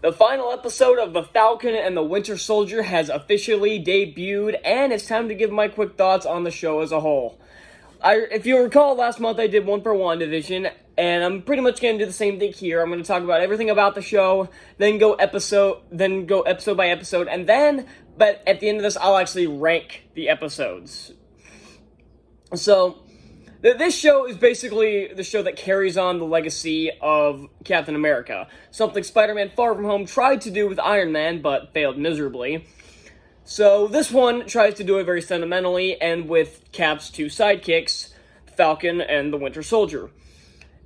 The final episode of The Falcon and the Winter Soldier has officially debuted, and it's time to give my quick thoughts on the show as a whole. If you recall, last month I did one for WandaVision, and I'm pretty much going to do the same thing here. I'm going to talk about everything about the show, then go episode by episode, but at the end of this, I'll actually rank the episodes. So, this show is basically the show that carries on the legacy of Captain America, something Spider-Man Far From Home tried to do with Iron Man, but failed miserably. So this one tries to do it very sentimentally, and with Cap's two sidekicks, Falcon and the Winter Soldier.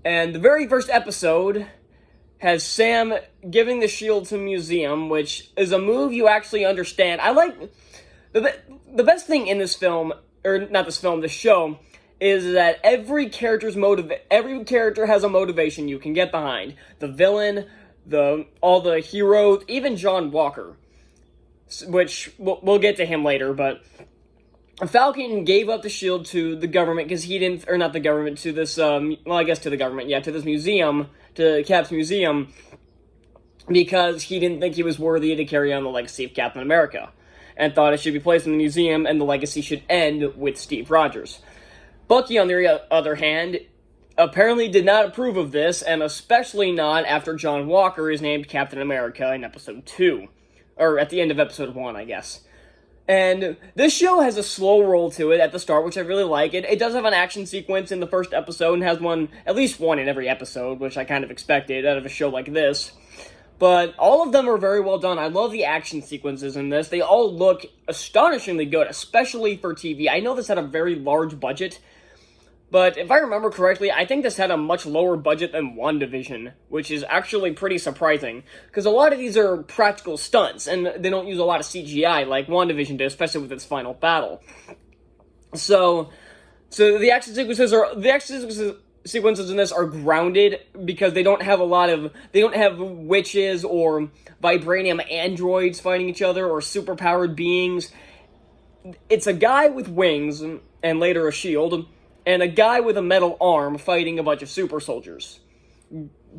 And the very first episode has Sam giving the shield to a museum, which is a move you actually understand. I like... The best thing in this film, or not this film, this show, is that every character has a motivation you can get behind. The villain, all the heroes, even John Walker, which we'll get to him later, but Falcon gave up the shield to the government because he didn't, or not the government, to this, to the government, to this museum, to Cap's museum, because he didn't think he was worthy to carry on the legacy of Captain America, and thought it should be placed in the museum, and the legacy should end with Steve Rogers. Bucky, on the other hand, apparently did not approve of this, and especially not after John Walker is named Captain America in episode 2. Or at the end of episode 1, I guess. And this show has a slow roll to it at the start, which I really like. It does have an action sequence in the first episode, and has at least one in every episode, which I kind of expected out of a show like this. But all of them are very well done. I love the action sequences in this. They all look astonishingly good, especially for TV. I know this had a very large budget, but if I remember correctly, I think this had a much lower budget than WandaVision, which is actually pretty surprising, because a lot of these are practical stunts, and they don't use a lot of CGI like WandaVision did, especially with its final battle. So the action sequences in this are grounded because they don't have witches or vibranium androids fighting each other or superpowered beings. It's a guy with wings and later a shield, and a guy with a metal arm fighting a bunch of super soldiers.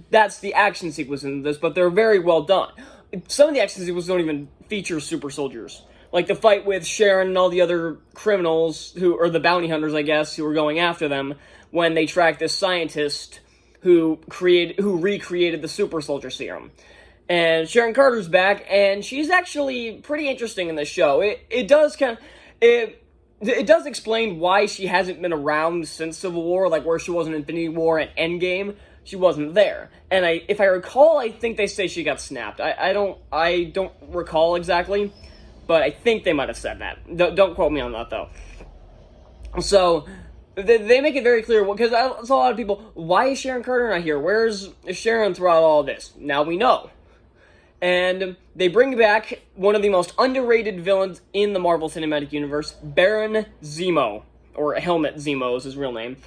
That's the action sequence in this, but they're very well done. Some of the action sequences don't even feature super soldiers. Like the fight with Sharon and all the other criminals, or the bounty hunters, I guess, who were going after them, when they track this scientist who recreated the super soldier serum. And Sharon Carter's back, and she's actually pretty interesting in this show. It does explain why she hasn't been around since Civil War, like where she was in Infinity War and Endgame. She wasn't there. And if I recall, I think they say she got snapped. I don't recall exactly, but I think they might have said that. Don't quote me on that, though. So, they make it very clear, because I saw a lot of people, why is Sharon Carter not here? Where's Sharon throughout all this? Now we know. And they bring back one of the most underrated villains in the Marvel Cinematic Universe, Baron Zemo, or Helmet Zemo is his real name.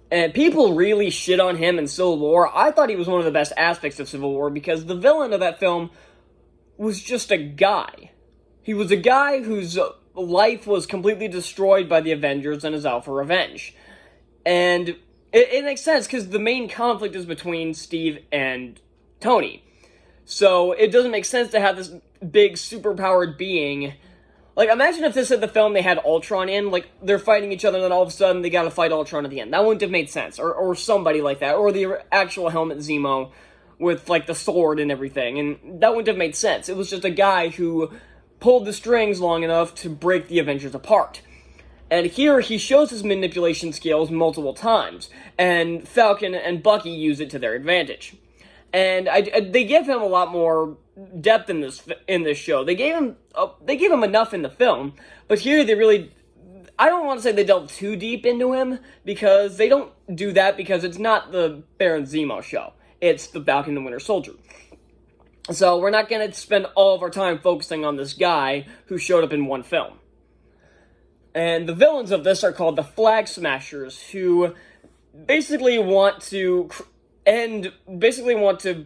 And people really shit on him in Civil War. I thought he was one of the best aspects of Civil War, because the villain of that film was just a guy. He was a guy whose life was completely destroyed by the Avengers and is out for revenge. And it makes sense, because the main conflict is between Steve and Tony. So it doesn't make sense to have this big superpowered being. Like, imagine if this had the film they had Ultron in, like, they're fighting each other and then all of a sudden they gotta fight Ultron at the end. That wouldn't have made sense. Or somebody like that. Or the actual Helmet Zemo with, like, the sword and everything. And that wouldn't have made sense. It was just a guy who pulled the strings long enough to break the Avengers apart. And here, he shows his manipulation skills multiple times. And Falcon and Bucky use it to their advantage. And they give him a lot more depth in this show. They gave him enough in the film, but here they really, I don't want to say they delve too deep into him, because they don't do that, because it's not the Baron Zemo show. It's the Falcon and Winter Soldier. So we're not going to spend all of our time focusing on this guy who showed up in one film. And the villains of this are called the Flag Smashers, who basically want to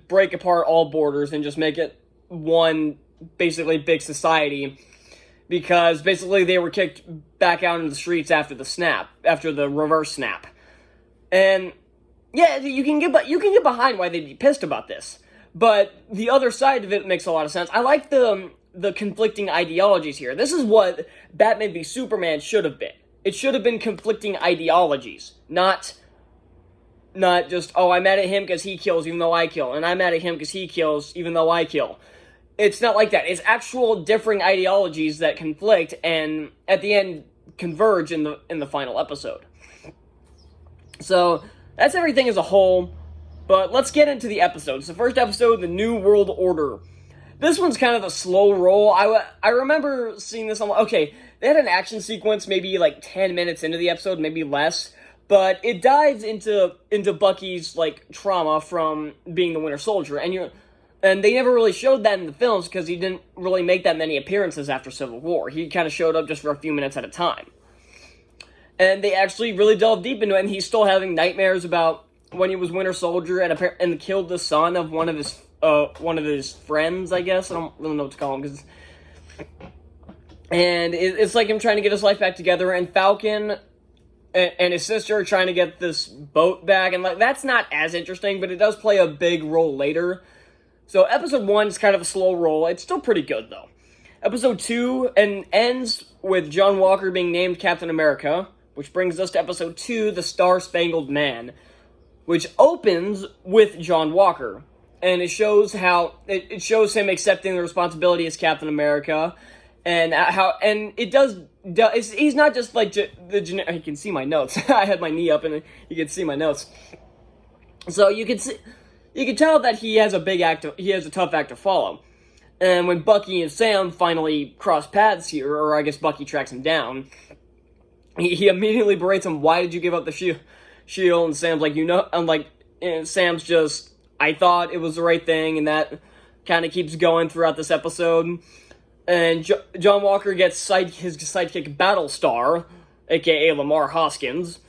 break apart all borders and just make it one, basically, big society, because basically they were kicked back out into the streets after the reverse snap. And yeah, you can get behind why they'd be pissed about this. But the other side of it makes a lot of sense. I like the conflicting ideologies here. This is what Batman v Superman should have been. It should have been conflicting ideologies, not just, oh, I'm mad at him because he kills even though I kill, and I'm mad at him because he kills even though I kill. It's not like that. It's actual differing ideologies that conflict and at the end converge in the final episode. So that's everything as a whole. But let's get into the episodes. The first episode, The New World Order. This one's kind of a slow roll. I remember seeing this on... Okay, they had an action sequence maybe like 10 minutes into the episode, maybe less. But it dives into Bucky's, like, trauma from being the Winter Soldier. And they never really showed that in the films because he didn't really make that many appearances after Civil War. He kind of showed up just for a few minutes at a time. And they actually really delved deep into it, and he's still having nightmares about when he was Winter Soldier and killed the son of one of his friends, I guess. I don't really know what to call him. And it's like him trying to get his life back together, and Falcon and his sister are trying to get this boat back, and like that's not as interesting, but it does play a big role later. So episode 1 is kind of a slow roll. It's still pretty good, though. Episode 2 ends with John Walker being named Captain America, which brings us to episode 2, The Star-Spangled Man, which opens with John Walker, and it shows it shows him accepting the responsibility as Captain America, and he's not just like the generic. You can see my notes. I had my knee up, and you can see my notes. So you can tell that he has a tough act to follow. And when Bucky and Sam finally cross paths here, or I guess Bucky tracks him down, he immediately berates him. Why did you give up the shield? And Sam's like, Sam's just, I thought it was the right thing, and that kind of keeps going throughout this episode. And John Walker gets his sidekick Battlestar, aka Lamar Hoskins,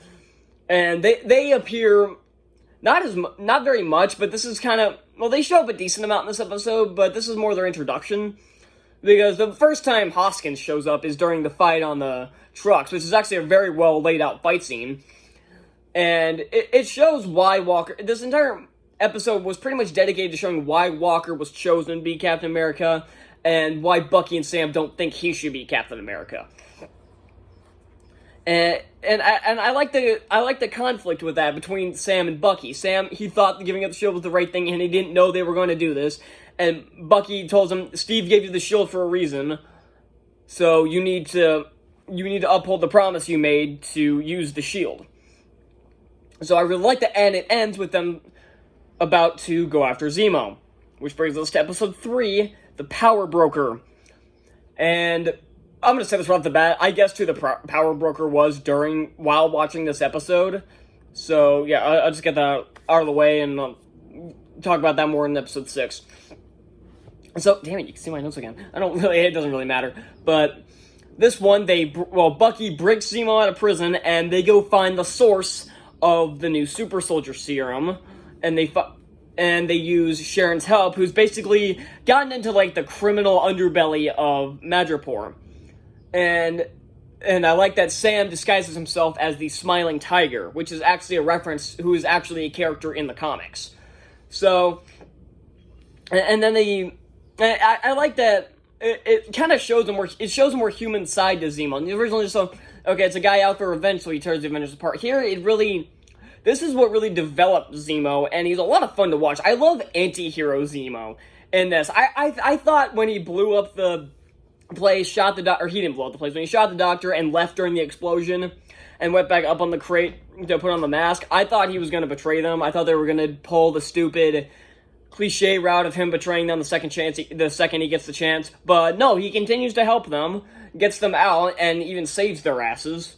and they appear not very much, but this is kind of, well, they show up a decent amount in this episode, but this is more their introduction, because the first time Hoskins shows up is during the fight on the trucks, which is actually a very well laid out fight scene. And it shows why Walker... This entire episode was pretty much dedicated to showing why Walker was chosen to be Captain America and why Bucky and Sam don't think he should be Captain America. And I like the conflict with that between Sam and Bucky. Sam, he thought giving up the shield was the right thing, and he didn't know they were going to do this. And Bucky told him, Steve gave you the shield for a reason, so you need to uphold the promise you made to use the shield. So I really like that, and it ends with them about to go after Zemo, which brings us to episode 3, The Power Broker. And I'm going to say this right off the bat, I guessed who the Power Broker was while watching this episode. So yeah, I'll just get that out of the way and talk about that more in episode 6. So, damn it, you can see my notes again. It doesn't really matter. But this one, Bucky breaks Zemo out of prison, and they go find the source of the new super soldier serum, and they use Sharon's help, who's basically gotten into like the criminal underbelly of Madripoor. And I like that Sam disguises himself as the Smiling Tiger, which is actually a reference who is actually a character in the comics. So, and then I like that it kind of shows a more human side to Zemo. And originally, okay, it's a guy out for revenge, so he tears the Avengers apart. Here, this is what really developed Zemo, and he's a lot of fun to watch. I love anti-hero Zemo in this. I thought when he blew up the place, he didn't blow up the place, when he shot the doctor and left during the explosion and went back up on the crate to put on the mask, I thought he was going to betray them. I thought they were going to pull the stupid cliche route of him betraying them the second he gets the chance. But no, he continues to help them, gets them out, and even saves their asses.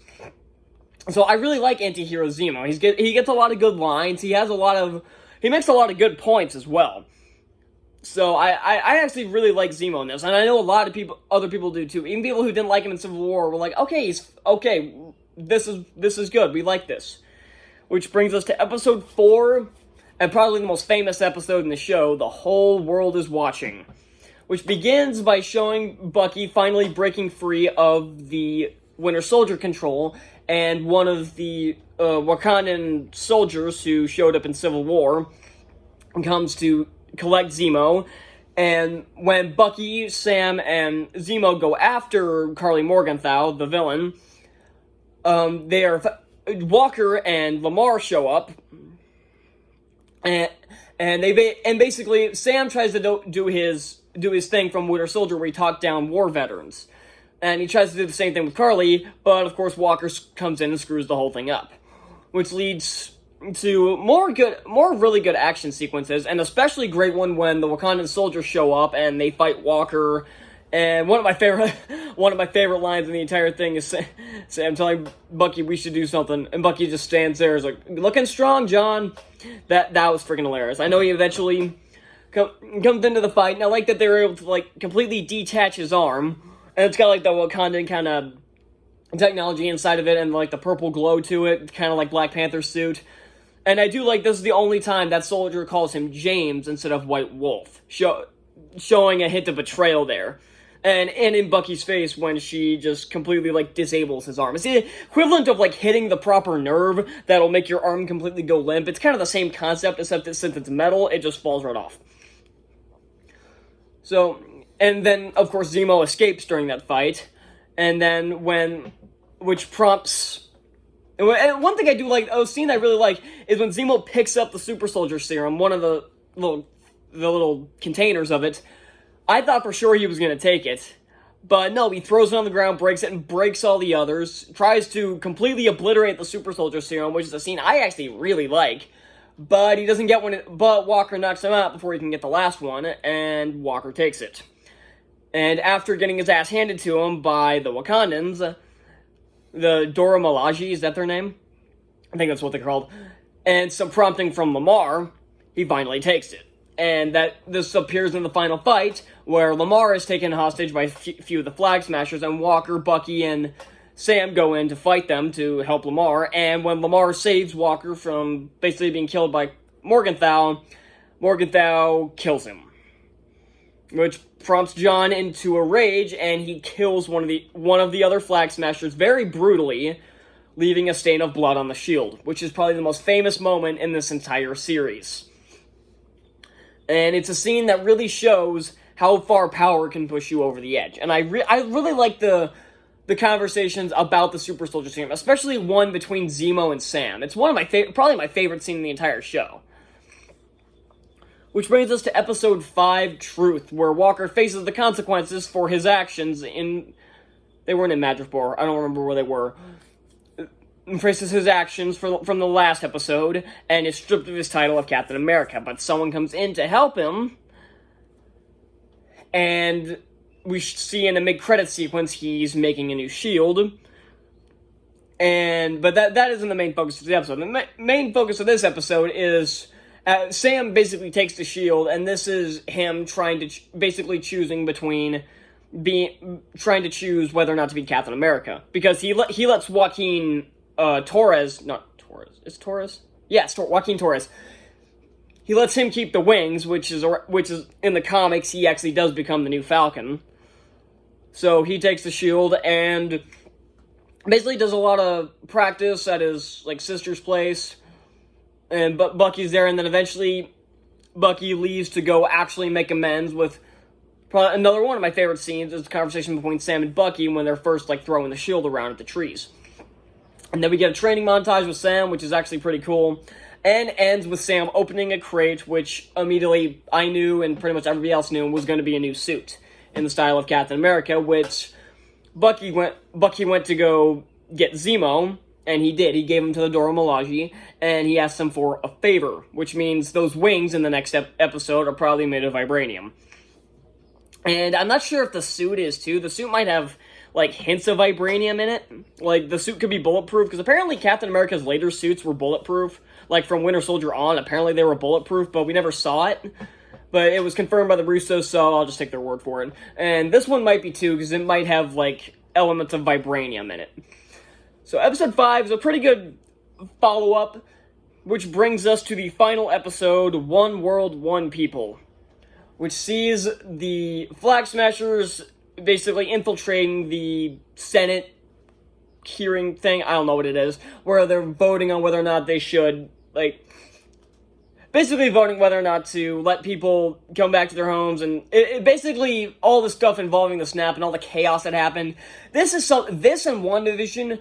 So I really like anti-hero Zemo. He gets a lot of good lines. He makes a lot of good points as well. So I actually really like Zemo in this, and I know a lot of other people do too. Even people who didn't like him in Civil War were like, okay, this is good. We like this. Which brings us to episode 4, and probably the most famous episode in the show, The Whole World is Watching, which begins by showing Bucky finally breaking free of the Winter Soldier control, and one of the Wakandan soldiers who showed up in Civil War comes to collect Zemo. And when Bucky, Sam, and Zemo go after Karli Morgenthau, the villain, Walker and Lamar show up, and basically Sam tries to do his thing from Winter Soldier, where he talked down war veterans, and he tries to do the same thing with Karli, but of course Walker comes in and screws the whole thing up, which leads to more really good action sequences, and especially great one when the Wakandan soldiers show up and they fight Walker. And one of my favorite lines in the entire thing is Sam telling Bucky we should do something, and Bucky just stands there, is like, "Looking strong, John." That was freaking hilarious. I know he eventually comes into the fight, and I like that they were able to like completely detach his arm, and it's got like the Wakandan kind of technology inside of it, and like the purple glow to it, kind of like Black Panther's suit. And I do like this is the only time that soldier calls him James instead of White Wolf, showing a hint of betrayal there. And in Bucky's face when she just completely, like, disables his arm. It's the equivalent of, like, hitting the proper nerve that'll make your arm completely go limp. It's kind of the same concept, except that since it's metal, it just falls right off. So, and then, of course, Zemo escapes during that fight. And then which prompts... And one thing I do like, a scene I really like, is when Zemo picks up the super soldier serum, one of the little containers of it. I thought for sure he was going to take it, but no, he throws it on the ground, breaks it, and breaks all the others, tries to completely obliterate the super soldier serum, which is a scene I actually really like, but he doesn't get one, but Walker knocks him out before he can get the last one, and Walker takes it. And after getting his ass handed to him by the Wakandans, the Dora Milaje, is that their name? I think that's what they're called, and some prompting from Lamar, he finally takes it. And this appears in the final fight, where Lamar is taken hostage by a few of the Flag Smashers, and Walker, Bucky, and Sam go in to fight them to help Lamar. And when Lamar saves Walker from basically being killed by Morgenthau kills him, which prompts John into a rage, and he kills one of the other Flag Smashers very brutally, leaving a stain of blood on the shield, which is probably the most famous moment in this entire series. And it's a scene that really shows how far power can push you over the edge. And I really like the conversations about the Super Soldier Serum, especially one between Zemo and Sam. It's one of my probably my favorite scene in the entire show. Which brings us to Episode 5, Truth, where Walker faces the consequences for his actions they weren't in Madripoor, I don't remember where they were. Faces his actions from the last episode, and is stripped of his title of Captain America, but someone comes in to help him, and we see in a mid-credit sequence he's making a new shield, but that isn't the main focus of the episode. The main focus of this episode is Sam basically takes the shield, and this is him trying to basically choosing between trying to choose whether or not to be Captain America, because he lets Joaquin Torres, not Torres, it's Torres? Yeah, it's Joaquin Torres. He lets him keep the wings, which is in the comics, he actually does become the new Falcon. So he takes the shield and basically does a lot of practice at his sister's place. And Bucky's there, and then eventually Bucky leaves to go actually make amends with probably another one of my favorite scenes is the conversation between Sam and Bucky when they're first throwing the shield around at the trees. And then we get a training montage with Sam, which is actually pretty cool, and ends with Sam opening a crate, which immediately I knew, and pretty much everybody else knew, was going to be a new suit in the style of Captain America, which Bucky went to go get Zemo, and he did. He gave him to the Dora Milaje, and he asked him for a favor, which means those wings in the next episode are probably made of vibranium. And I'm not sure if the suit is, too. The suit might have hints of vibranium in it. The suit could be bulletproof, because apparently Captain America's later suits were bulletproof. From Winter Soldier on, apparently they were bulletproof, but we never saw it. But it was confirmed by the Russos, so I'll just take their word for it. And this one might be too, because it might have, elements of vibranium in it. So Episode 5 is a pretty good follow-up, which brings us to the final episode, One World, One People, which sees the Flag Smashers basically infiltrating the Senate hearing thing, I don't know what it is, where they're voting on whether or not they should, basically voting whether or not to let people come back to their homes, and it basically all the stuff involving the snap and all the chaos that happened. This and WandaVision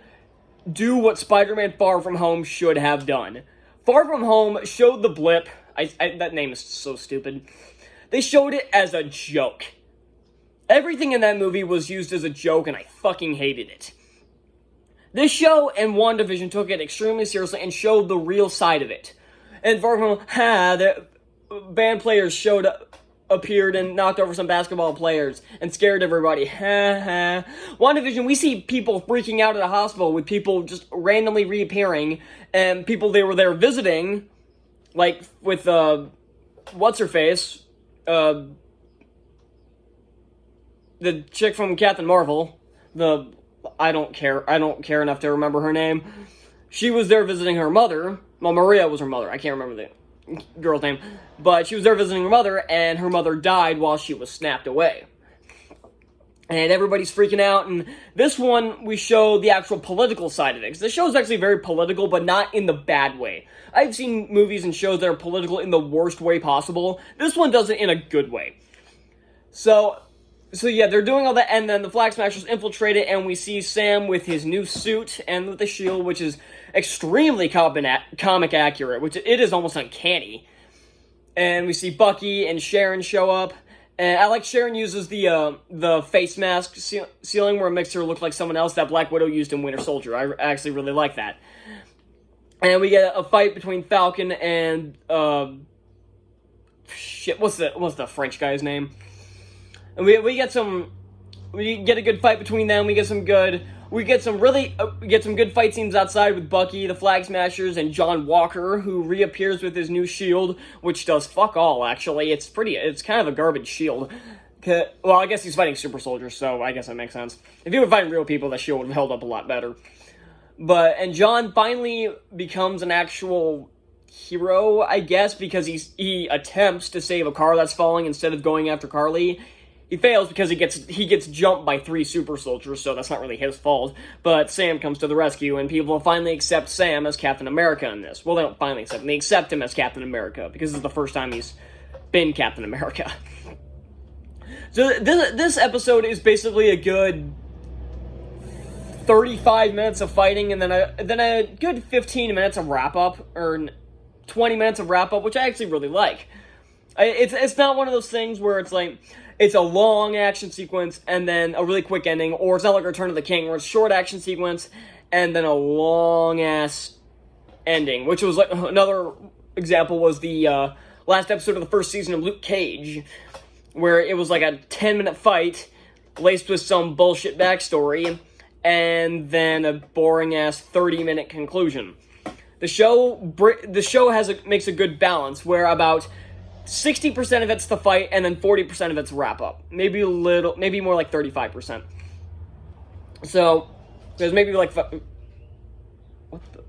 do what Spider-Man Far From Home should have done. Far From Home showed the blip. That name is so stupid. They showed it as a joke. Everything in that movie was used as a joke, and I fucking hated it. This show and WandaVision took it extremely seriously and showed the real side of it. And Far From Home, the band players appeared and knocked over some basketball players and scared everybody. WandaVision, we see people freaking out at a hospital with people just randomly reappearing, and people they were there visiting, like with what's-her-face, the chick from Captain Marvel, I don't care enough to remember her name. She was there visiting her mother. Well, Maria was her mother. I can't remember the girl's name. But she was there visiting her mother, and her mother died while she was snapped away. And everybody's freaking out, and this one, we show the actual political side of it. 'Cause the show is actually very political, but not in the bad way. I've seen movies and shows that are political in the worst way possible. This one does it in a good way. So yeah, they're doing all that, and then the Flag Smashers infiltrate it, and we see Sam with his new suit and with the shield, which is extremely comic accurate, which it is almost uncanny. And we see Bucky and Sharon show up, and I like Sharon uses the face mask ceiling where it makes her look like someone else that Black Widow used in Winter Soldier. I actually really like that. And we get a fight between Falcon and what's the French guy's name? And we get a good fight between them. We get some good fight scenes outside with Bucky, the Flag Smashers, and John Walker, who reappears with his new shield, which does fuck all, actually. It's kind of a garbage shield. Well, I guess he's fighting super soldiers, so I guess that makes sense. If he were fighting real people, that shield would have held up a lot better. And John finally becomes an actual hero, I guess, because he attempts to save a car that's falling instead of going after Carly. He fails because he gets jumped by 3 super soldiers, so that's not really his fault. But Sam comes to the rescue, and people finally accept Sam as Captain America in this. Well, they don't finally accept him. They accept him as Captain America, because this is the first time he's been Captain America. So this episode is basically a good 35 minutes of fighting, and then a good 15 minutes of wrap-up, or 20 minutes of wrap-up, which I actually really like. It's not one of those things where it's like, it's a long action sequence and then a really quick ending, or it's not like Return of the King, where it's short action sequence and then a long-ass ending, which was like, another example was the last episode of the first season of Luke Cage, where it was like a 10-minute fight laced with some bullshit backstory and then a boring-ass 30-minute conclusion. The show makes a good balance, where about 60% of it's the fight, and then 40% of it's wrap-up. Maybe more like 35%. So, there's maybe like... What the...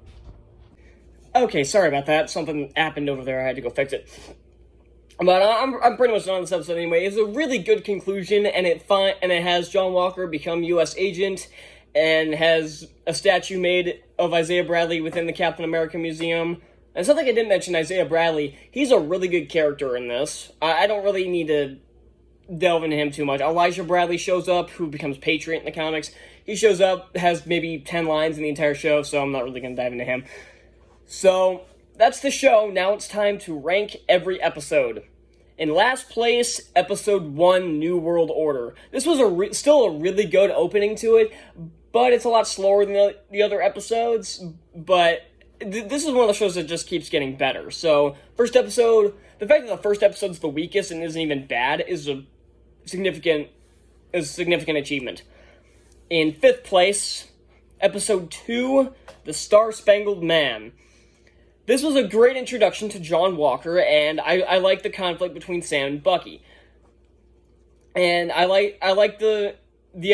Okay, sorry about that. Something happened over there. I had to go fix it. But I'm pretty much done on this episode anyway. It's a really good conclusion, and it has John Walker become U.S. agent, and has a statue made of Isaiah Bradley within the Captain America Museum. And something I didn't mention, Isaiah Bradley, he's a really good character in this. I don't really need to delve into him too much. Elijah Bradley shows up, who becomes Patriot in the comics. He shows up, has maybe 10 lines in the entire show, so I'm not really going to dive into him. So, that's the show. Now it's time to rank every episode. In last place, Episode 1, New World Order. This was still a really good opening to it, but it's a lot slower than the other episodes, but... This is one of the shows that just keeps getting better. So, first episode, the fact that the first episode's the weakest and isn't even bad is a significant achievement. In 5th place, Episode 2, The Star-Spangled Man. This was a great introduction to John Walker, and I like the conflict between Sam and Bucky. And I like the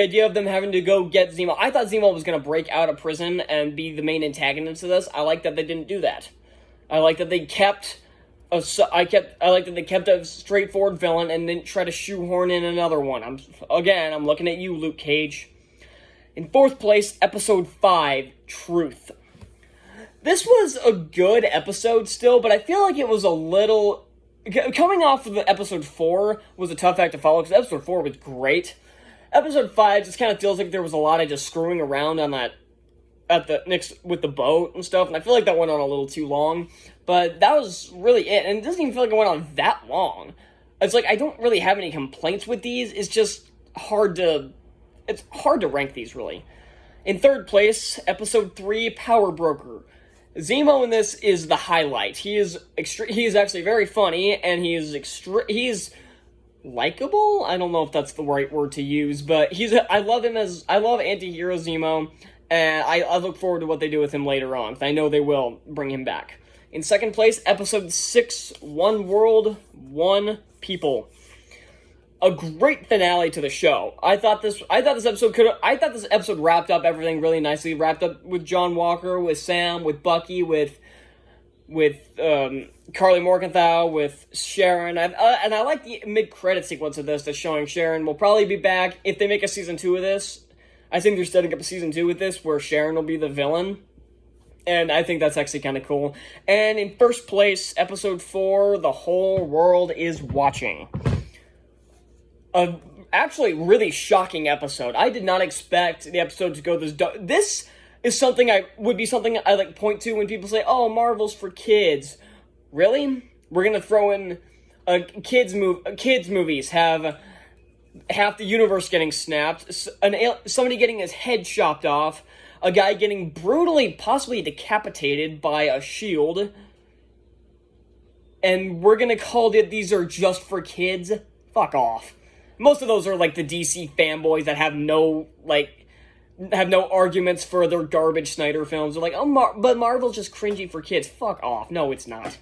idea of them having to go get Zemo. I thought Zemo was going to break out of prison and be the main antagonist of this. I like that they didn't do that. I like that they kept a straightforward villain and didn't try to shoehorn in another one. I'm looking at you, Luke Cage. In 4th place, Episode 5, Truth. This was a good episode still, but I feel like it was a little... Coming off of the episode 4 was a tough act to follow, because episode 4 was great. Episode 5 just kind of feels like there was a lot of just screwing around on that... with the boat and stuff, and I feel like that went on a little too long. But that was really it, and it doesn't even feel like it went on that long. It's like, I don't really have any complaints with these, it's just hard to... It's hard to rank these, really. In third place, episode 3, Power Broker. Zemo in this is the highlight. He is actually very funny, and he's likable? I don't know if that's the right word to use, but I love anti-hero Zemo, and I look forward to what they do with him later on. I know they will bring him back. In second place, episode 6, One World, One People. A great finale to the show. I thought this episode wrapped up everything really nicely. Wrapped up with John Walker, with Sam, with Bucky, with Carly Morgenthau, with Sharon. And I like the mid-credit sequence of this that's showing Sharon will probably be back if they make a season 2 of this. I think they're setting up a season 2 with this where Sharon will be the villain. And I think that's actually kind of cool. And in first place, episode 4, The Whole World is Watching. A actually really shocking episode. I did not expect the episode to go this dark. This is something I like point to when people say, "Oh, Marvel's for kids." Really? We're gonna throw in kids movies have half the universe getting snapped, somebody getting his head chopped off, a guy getting brutally, possibly decapitated by a shield, and we're gonna call it these are just for kids? Fuck off. Most of those are like the DC fanboys that have no arguments for their garbage Snyder films. They're like, oh, but Marvel's just cringy for kids. Fuck off. No, it's not.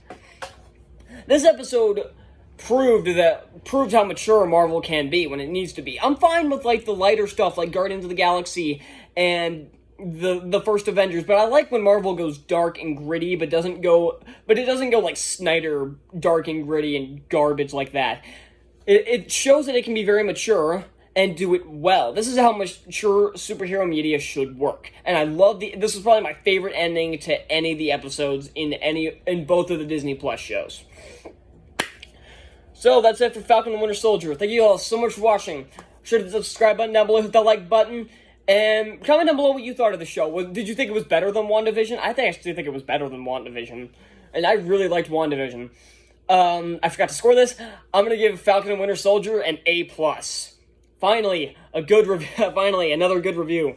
This episode proved how mature Marvel can be when it needs to be. I'm fine with like the lighter stuff like Guardians of the Galaxy and the first Avengers, but I like when Marvel goes dark and gritty, but it doesn't go like Snyder dark and gritty and garbage like that. It shows that it can be very mature and do it well. This is how mature superhero media should work. And I love this is probably my favorite ending to any of the episodes in both of the Disney Plus shows. So that's it for Falcon and Winter Soldier. Thank you all so much for watching. Be sure to hit the subscribe button down below, hit that like button, and comment down below what you thought of the show. Did you think it was better than WandaVision? I actually think it was better than WandaVision. And I really liked WandaVision. I forgot to score this. I'm gonna give Falcon and Winter Soldier an A+. Finally, a good review. Finally, another good review.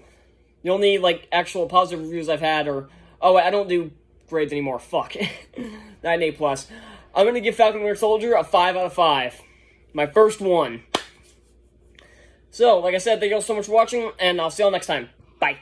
The only actual positive reviews I've had are, I don't do grades anymore. Fuck, not an A+. I'm gonna give Falcon and Winter Soldier a 5 out of 5. My first one. So, like I said, thank you all so much for watching, and I'll see you all next time. Bye.